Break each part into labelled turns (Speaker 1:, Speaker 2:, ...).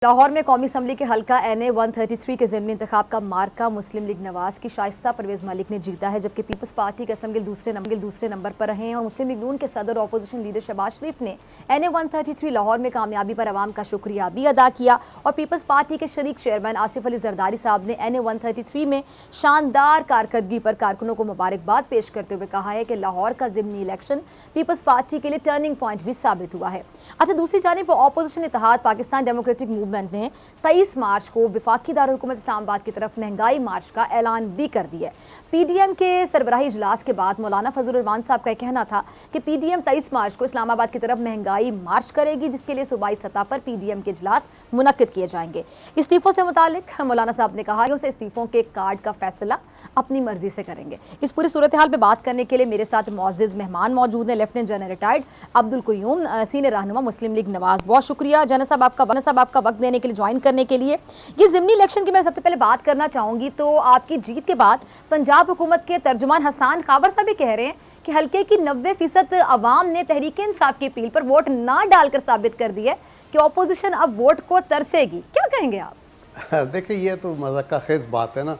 Speaker 1: لاہور میں قومی اسمبلی کے حلقہ NA 133 کے ضمنی انتخاب کا مارکہ مسلم لیگ نواز کی شائستہ پرویز ملک نے جیتا ہے، جبکہ پیپلز پارٹی کے اسمبلی دوسرے نمبر پر رہے ہیں اور مسلم لیگ نون کے صدر اور اپوزیشن لیڈر شہباز شریف نے NA 133 لاہور میں کامیابی پر عوام کا شکریہ بھی ادا کیا اور پیپلز پارٹی کے شریک چیئرمین آصف علی زرداری صاحب نے NA 133 میں شاندار کارکردگی پر کارکنوں کو مبارکباد پیش کرتے ہوئے کہا ہے کہ لاہور کا ضمنی الیکشن پیپلز پارٹی کے لیے ٹرننگ پوائنٹ بھی ثابت ہوا ہے۔ اچھا، دوسری جانب اپوزیشن اتحاد پاکستان ڈیموکریٹک موومنٹ نے 23 مارچ کو وفاقی دارالحکومت اسلام آباد کی طرف مہنگائی مارچ کا اعلان بھی کر دیا ہے۔ PDM کے سربراہی اجلاس کے بعد مولانا فضل الرحمان صاحب کا کہنا تھا کہ PDM 23 مارچ کو اسلام آباد کی طرف مہنگائی مارچ کرے گی، جس کے لیے صوبائی سطح پر PDM کے اجلاس منعقد کیے جائیں گے۔ استعفوں سے متعلق مولانا صاحب نے کہا کہ اسے استعفوں کے کارڈ کا فیصلہ اپنی مرضی سے کریں گے۔ اس پوری صورتحال پہ بات کرنے کے لیے میرے ساتھ معزز مہمان موجود ہیں۔ Lieutenant general retired Abdul Qayyum, senior رہنما مسلم لیگ نواز، بہت شکریہ جنرل صاحب آپ کا وقت دینے کے لیے، جوائن کرنے کے لیے۔ یہ ضمنی الیکشن کی میں سب سے پہلے بات کرنا چاہوں گی تو آپ کی جیت کے بعد پنجاب حکومت کے ترجمان حسان خاور صاحب بھی کہہ رہے ہیں کہ حلقے کی 90% عوام نے تحریک انصاف کی اپیل پر ووٹ نہ ڈال کر ثابت کر دی ہے کہ اپوزیشن اب ووٹ کو ترسے گی۔ کیا کہیں گے آپ؟
Speaker 2: دیکھیں، یہ تو مذاق خیز بات ہے نا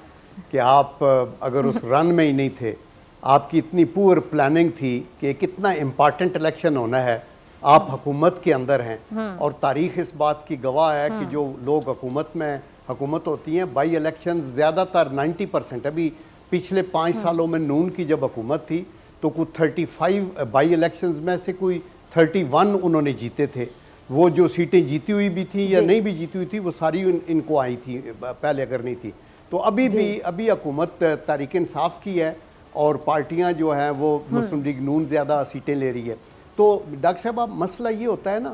Speaker 2: کہ آپ اگر اس رن میں ہی نہیں تھے، آپ کی اتنی پور پلاننگ تھی کہ کتنا امپارٹنٹ الیکشن ہونا ہے، آپ حکومت کے اندر ہیں اور تاریخ اس بات کی گواہ ہے کہ جو لوگ حکومت ہوتی ہیں، بائی الیکشن زیادہ تر 90%، ابھی پچھلے 5 سالوں میں نون کی جب حکومت تھی تو کوئی 35 بائی الیکشنز میں سے کوئی 31 انہوں نے جیتے تھے۔ وہ جو سیٹیں جیتی ہوئی بھی تھیں یا نہیں بھی جیتی ہوئی تھی، وہ ساری ان کو آئی تھی پہلے اگر نہیں تھی۔ تو ابھی حکومت تحریک انصاف کی ہے اور پارٹیاں جو ہیں وہ مسلم لیگ نون زیادہ سیٹیں لے رہی ہے۔ تو ڈاکٹر صاحب، مسئلہ یہ ہوتا ہے نا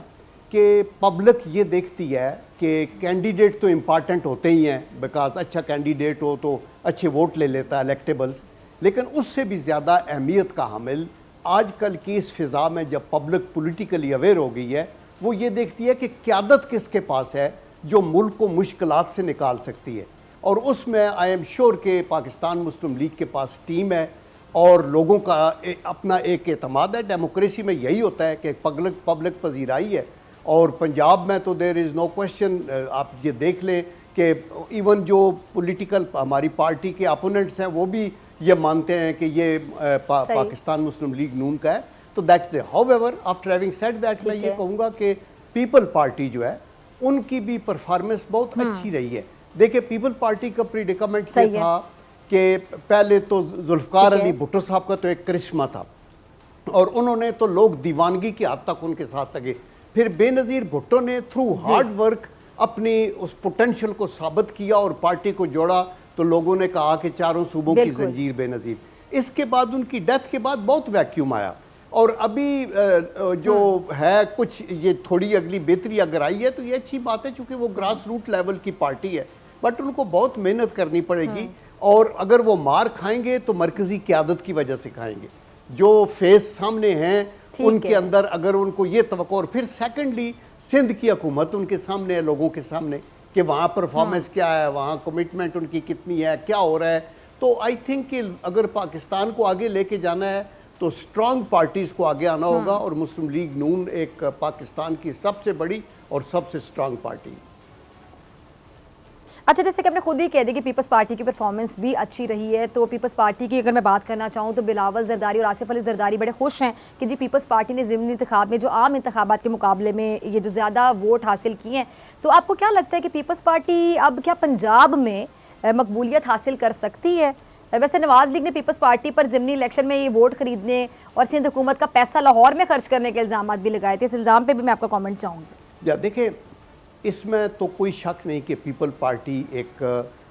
Speaker 2: کہ پبلک یہ دیکھتی ہے کہ کینڈیڈیٹ تو امپارٹنٹ ہوتے ہی ہیں، بیکاز اچھا کینڈیڈیٹ ہو تو اچھے ووٹ لے لیتا ہے الیکٹیبلز، لیکن اس سے بھی زیادہ اہمیت کا حامل آج کل کی اس فضا میں جب پبلک پولیٹیکلی اویئر ہو گئی ہے، وہ یہ دیکھتی ہے کہ قیادت کس کے پاس ہے جو ملک کو مشکلات سے نکال سکتی ہے، اور اس میں آئی ایم شیور کہ پاکستان مسلم لیگ کے پاس ٹیم ہے اور لوگوں کا اپنا ایک اعتماد ہے۔ ڈیموکریسی میں یہی ہوتا ہے کہ پبلک پذیرائی ہے، اور پنجاب میں تو دیر از نو کوشچن۔ آپ یہ دیکھ لیں کہ ایون جو پولیٹیکل ہماری پارٹی کے اپوننٹس ہیں وہ بھی یہ مانتے ہیں کہ یہ پاکستان مسلم لیگ نون کا ہے۔ تو that's a how ever after having said that, میں یہ کہوں گا کہ پیپل پارٹی جو ہے ان کی بھی پرفارمنس بہت اچھی رہی ہے۔ دیکھیں، پیپل پارٹی کا پریڈیکمنٹ یہ تھا کہ پہلے تو ذوالفقار علی بھٹو صاحب کا تو ایک کرشمہ تھا اور انہوں نے تو لوگ دیوانگی کی حد تک ان کے ساتھ لگے۔ پھر بے نظیر بھٹو نے تھرو ہارڈ ورک اپنی اس پوٹینشل کو ثابت کیا اور پارٹی کو جوڑا، تو لوگوں نے کہا کہ چاروں صوبوں کی زنجیر بے نظیر۔ اس کے بعد ان کی ڈیتھ کے بعد بہت ویکیوم آیا، اور ابھی جو ہے کچھ یہ تھوڑی اگلی بہتری اگر آئی ہے تو یہ اچھی بات ہے، چونکہ وہ گراس روٹ لیول کی پارٹی ہے، بٹ ان کو بہت محنت کرنی پڑے گی، اور اگر وہ مار کھائیں گے تو مرکزی قیادت کی وجہ سے کھائیں گے۔ جو فیس سامنے ہیں ان کے اندر اگر ان کو یہ توقع، اور پھر سیکنڈلی سندھ کی حکومت ان کے سامنے ہے، لوگوں کے سامنے، کہ وہاں پرفارمنس کیا ہے، وہاں کمٹمنٹ ان کی کتنی ہے، کیا ہو رہا ہے۔ تو آئی تھنک کہ اگر پاکستان کو آگے لے کے جانا ہے تو اسٹرانگ پارٹیز کو آگے آنا ہوگا، اور مسلم لیگ نون ایک پاکستان کی سب سے بڑی اور سب سے اسٹرانگ پارٹی۔
Speaker 1: اچھا، جیسے کہ آپ نے خود ہی کہہ دی کہ پیپلز پارٹی کی پرفارمنس بھی اچھی رہی ہے، تو پیپلز پارٹی کی اگر میں بات کرنا چاہوں تو بلاول زرداری اور آصف علی زرداری بڑے خوش ہیں کہ جی پیپلز پارٹی نے ضمنی انتخاب میں جو عام انتخابات کے مقابلے میں یہ جو زیادہ ووٹ حاصل کیے ہیں۔ تو آپ کو کیا لگتا ہے کہ پیپلز پارٹی اب کیا پنجاب میں مقبولیت حاصل کر سکتی ہے؟ ویسے نواز لیگ نے پیپلز پارٹی پر ضمنی الیکشن میں یہ ووٹ خریدنے اور سندھ حکومت کا پیسہ لاہور میں خرچ کرنے کے الزامات بھی لگائے تھے، اس الزام پہ بھی میں آپ کا کامنٹ چاہوں گی۔
Speaker 2: دیکھیں، اس میں تو کوئی شک نہیں کہ پیپل پارٹی ایک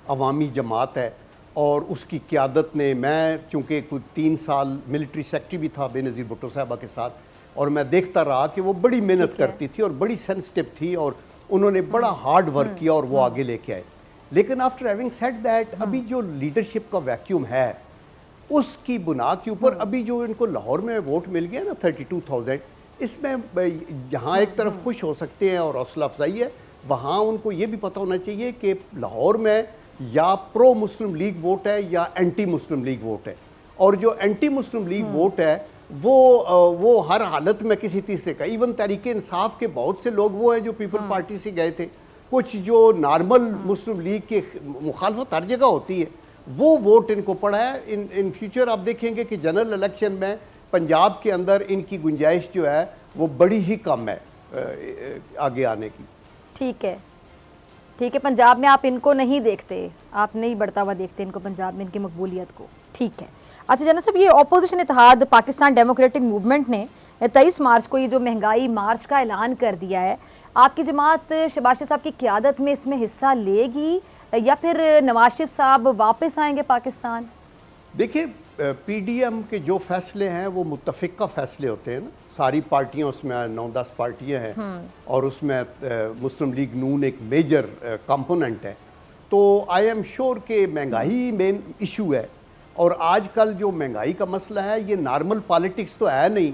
Speaker 2: عوامی جماعت ہے، اور اس کی قیادت نے، میں چونکہ کوئی 3 سال ملٹری سیکٹری بھی تھا بے نظیر بھٹو صاحبہ کے ساتھ، اور میں دیکھتا رہا کہ وہ بڑی محنت کرتی تھی اور بڑی سینسٹیو تھی، اور انہوں نے بڑا ہارڈ ورک کیا اور وہ آگے لے کے آئے۔ لیکن آفٹر ہیونگ سیڈ دیٹ، ابھی جو لیڈرشپ کا ویکیوم ہے اس کی بنیاد کے اوپر ابھی جو ان کو لاہور میں ووٹ مل گیا نا 32,000، اس میں جہاں ایک طرف خوش ہو سکتے ہیں اور حوصلہ افزائی ہے، وہاں ان کو یہ بھی پتہ ہونا چاہیے کہ لاہور میں یا پرو مسلم لیگ ووٹ ہے یا اینٹی مسلم لیگ ووٹ ہے، اور جو اینٹی مسلم لیگ ووٹ ہے وہ ہر حالت میں کسی تیسرے کا، ایون تحریک انصاف کے بہت سے لوگ وہ ہیں جو پیپل پارٹی سے گئے تھے، کچھ جو نارمل مسلم لیگ کی مخالفت ہر جگہ ہوتی ہے وہ ووٹ ان کو پڑا ہے. ان فیوچر آپ دیکھیں گے کہ جنرل الیکشن میں پنجاب کے اندر ان کی گنجائش جو ہے وہ بڑی ہی کم ہے آگے آنے کی.
Speaker 1: ٹھیک ہے پنجاب میں آپ ان کو نہیں دیکھتے, آپ نہیں بڑھتا ہوا دیکھتے ان کو پنجاب میں ان کی مقبولیت کو. ٹھیک ہے. اچھا جناب صاحب, یہ اپوزیشن اتحاد پاکستان ڈیموکریٹک موومنٹ نے 23 مارچ کو یہ جو مہنگائی مارچ کا اعلان کر دیا ہے, آپ کی جماعت شہباز شریف صاحب کی قیادت میں اس میں حصہ لے گی یا پھر نواز شریف صاحب واپس آئیں گے پاکستان؟
Speaker 2: دیکھیں پی ڈی ایم کے جو فیصلے ہیں وہ متفقہ فیصلے ہوتے ہیں نا, ساری پارٹیاں اس میں 9-10 پارٹیاں ہیں اور اس میں مسلم لیگ نون ایک میجر کمپوننٹ ہے. تو آئی ایم شور کہ مہنگائی مین ایشو ہے, اور آج کل جو مہنگائی کا مسئلہ ہے یہ نارمل پالیٹکس تو ہے نہیں.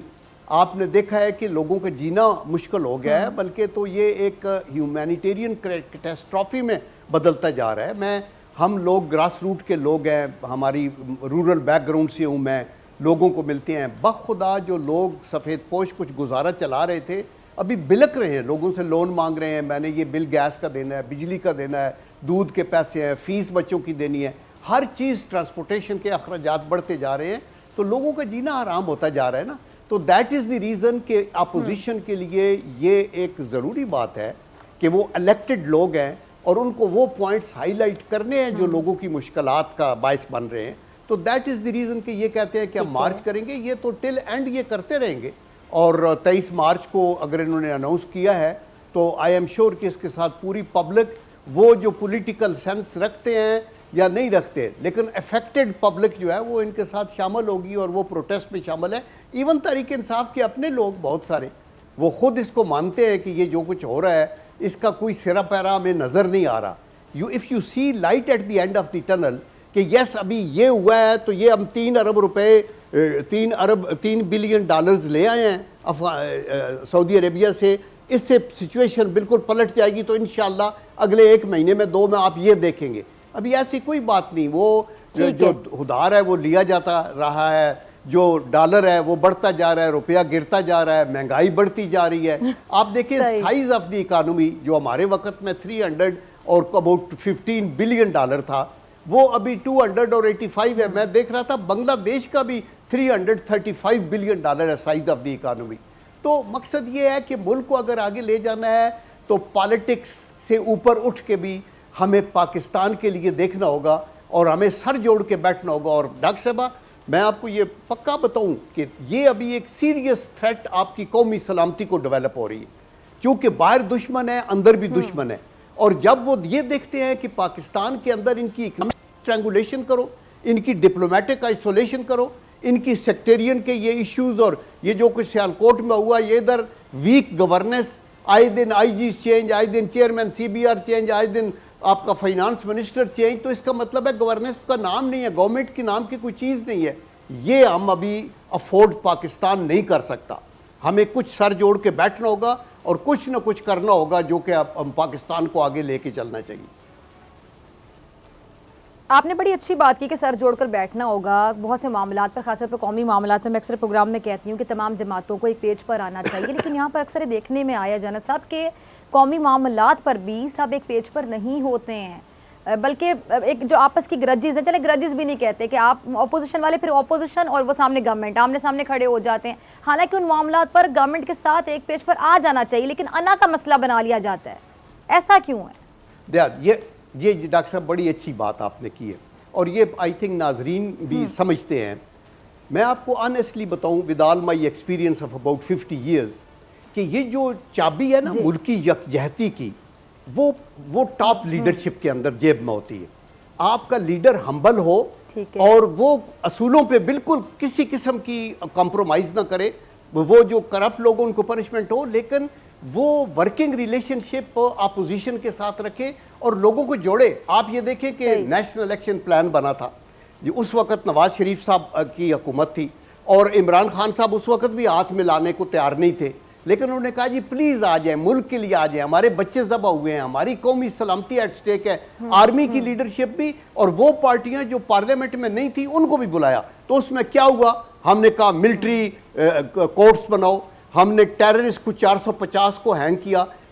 Speaker 2: آپ نے دیکھا ہے کہ لوگوں کا جینا مشکل ہو گیا ہے, بلکہ تو یہ ایک ہیومینیٹیرین کیٹاسٹرافی میں بدلتا جا رہا ہے. ہم لوگ گراس روٹ کے لوگ ہیں, ہماری رورل بیک گراؤنڈ سے ہوں میں, لوگوں کو ملتے ہیں. بخدا جو لوگ سفید پوش کچھ گزارا چلا رہے تھے ابھی بلک رہے ہیں, لوگوں سے لون مانگ رہے ہیں, میں نے یہ بل گیس کا دینا ہے, بجلی کا دینا ہے, دودھ کے پیسے ہیں, فیس بچوں کی دینی ہے, ہر چیز ٹرانسپورٹیشن کے اخراجات بڑھتے جا رہے ہیں, تو لوگوں کا جینا حرام ہوتا جا رہا ہے نا. تو دیٹ از دی ریزن کہ اپوزیشن کے لیے یہ ایک ضروری بات ہے کہ وہ الیکٹڈ لوگ ہیں اور ان کو وہ پوائنٹس ہائی لائٹ کرنے ہیں جو لوگوں کی مشکلات کا باعث بن رہے ہیں. تو دیٹ از دی ریزن کہ یہ کہتے ہیں کہ ہم مارچ کریں گے, یہ تو ٹل اینڈ یہ کرتے رہیں گے. اور 23 مارچ کو اگر انہوں نے اناؤنس کیا ہے تو آئی ایم شور کہ اس کے ساتھ پوری پبلک, وہ جو پولیٹیکل سینس رکھتے ہیں یا نہیں رکھتے, لیکن افیکٹڈ پبلک جو ہے وہ ان کے ساتھ شامل ہوگی اور وہ پروٹیسٹ میں شامل ہے. ایون تحریک انصاف کے اپنے لوگ بہت سارے وہ خود اس کو مانتے ہیں کہ یہ جو کچھ ہو رہا ہے اس کا کوئی سرا پیرا ہمیں نظر نہیں آ رہا. If you see light at the end of the tunnel کہ یس ابھی یہ ہوا ہے تو یہ ہم 3 ارب روپے 3 بلین ڈالرز لے آئے ہیں سعودی عربیہ سے, اس سے سچویشن بالکل پلٹ جائے گی. تو انشاءاللہ اگلے 1 مہینے میں 2 میں آپ یہ دیکھیں گے. ابھی ایسی کوئی بات نہیں, وہ جو ادھار ہے وہ لیا جاتا رہا ہے, جو ڈالر ہے وہ بڑھتا جا رہا ہے, روپیہ گرتا جا رہا ہے, مہنگائی بڑھتی جا رہی ہے. آپ دیکھیں سائز آف دی اکانومی جو ہمارے وقت میں 300 اور اباؤٹ 15 بلین ڈالر تھا, وہ ابھی 285 ہے. میں دیکھ رہا تھا بنگلہ دیش کا بھی 335 بلین ڈالر ہے سائز آف دی اکانومی. تو مقصد یہ ہے کہ ملک کو اگر آگے لے جانا ہے تو پالیٹکس سے اوپر اٹھ کے بھی ہمیں پاکستان کے لیے دیکھنا ہوگا اور ہمیں سر جوڑ کے بیٹھنا ہوگا. اور ڈاکٹر صاحبہ میں آپ کو یہ پکا بتاؤں کہ یہ ابھی ایک سیریس تھریٹ آپ کی قومی سلامتی کو ڈیولپ ہو رہی ہے, چونکہ باہر دشمن ہے اندر بھی دشمن ہے. اور جب وہ یہ دیکھتے ہیں کہ پاکستان کے اندر ان کی اکنامک اسٹرینگولیشن کرو, ان کی ڈپلومیٹک آئسولیشن کرو, ان کی سیکٹیرین کے یہ ایشوز اور یہ جو کچھ سیالکوٹ میں ہوا, یہ ادھر ویک گورننس, آئے دن آئی جیز چینج, آئے دن chairman C B R change, آئے دن آپ کا فائنانس منسٹر چینج, تو اس کا مطلب ہے گورننس کا نام نہیں ہے, گورنمنٹ کے نام کی کوئی چیز نہیں ہے. یہ ہم ابھی افورڈ پاکستان نہیں کر سکتا. ہمیں کچھ سر جوڑ کے بیٹھنا ہوگا اور کچھ نہ کچھ کرنا ہوگا جو کہ ہم پاکستان کو آگے لے کے چلنا چاہیے.
Speaker 1: آپ نے بڑی اچھی بات کی کہ سر جوڑ کر بیٹھنا ہوگا. بہت سے معاملات پر, خاص طور پر قومی معاملات میں اکثر پروگرام میں کہتی ہوں کہ تمام جماعتوں کو ایک پیج پر آنا چاہیے, لیکن یہاں پر اکثر دیکھنے میں آیا جانا صاحب کہ قومی معاملات پر بھی سب ایک پیج پر نہیں ہوتے ہیں, بلکہ ایک جو آپس کی گرجز ہیں, چلے گرجز بھی نہیں کہتے کہ آپ اپوزیشن والے, پھر اپوزیشن اور وہ سامنے گورنمنٹ آمنے سامنے کھڑے ہو جاتے ہیں. حالانکہ ان معاملات پر گورنمنٹ کے ساتھ ایک پیج پر آ جانا چاہیے, لیکن انا کا مسئلہ بنا لیا جاتا ہے. ایسا کیوں ہے؟
Speaker 2: یہ ڈاکٹر صاحب بڑی اچھی بات آپ نے کی ہے, اور یہ آئی تھنک ناظرین بھی سمجھتے ہیں. میں آپ کو آنیسٹلی بتاؤں with all my experience of about 50 years کہ یہ جو چابی ہے نا ملکی یکجہتی کی, وہ ٹاپ لیڈرشپ کے اندر جیب میں ہوتی ہے. آپ کا لیڈر ہمبل ہو اور وہ اصولوں پہ بالکل کسی قسم کی کمپرومائز نہ کرے, وہ جو کرپٹ لوگوں ان کو پنشمنٹ ہو, لیکن وہ ورکنگ ریلیشن شپ اپوزیشن کے ساتھ رکھے اور لوگوں کو جوڑے. آپ یہ دیکھیں کہ نیشنل الیکشن پلان بنا تھا, اس وقت نواز شریف صاحب کی حکومت تھی اور عمران خان صاحب اس وقت بھی ہاتھ میں لانے کو تیار نہیں تھے, لیکن انہوں نے کہا جی پلیز آ جائیں, ملک کے لیے آ جائیں, ہمارے بچے ذبح ہوئے ہیں, ہماری قومی سلامتی ایٹ سٹیک ہے. آرمی کی لیڈرشپ بھی اور وہ پارٹیاں جو پارلیمنٹ میں نہیں تھی ان کو بھی بلایا. تو اس میں کیا ہوا, ہم نے کہا ملٹری کورٹس بناؤ, ہم نے ٹیررسٹ کو 450 کو ہینگ کیا,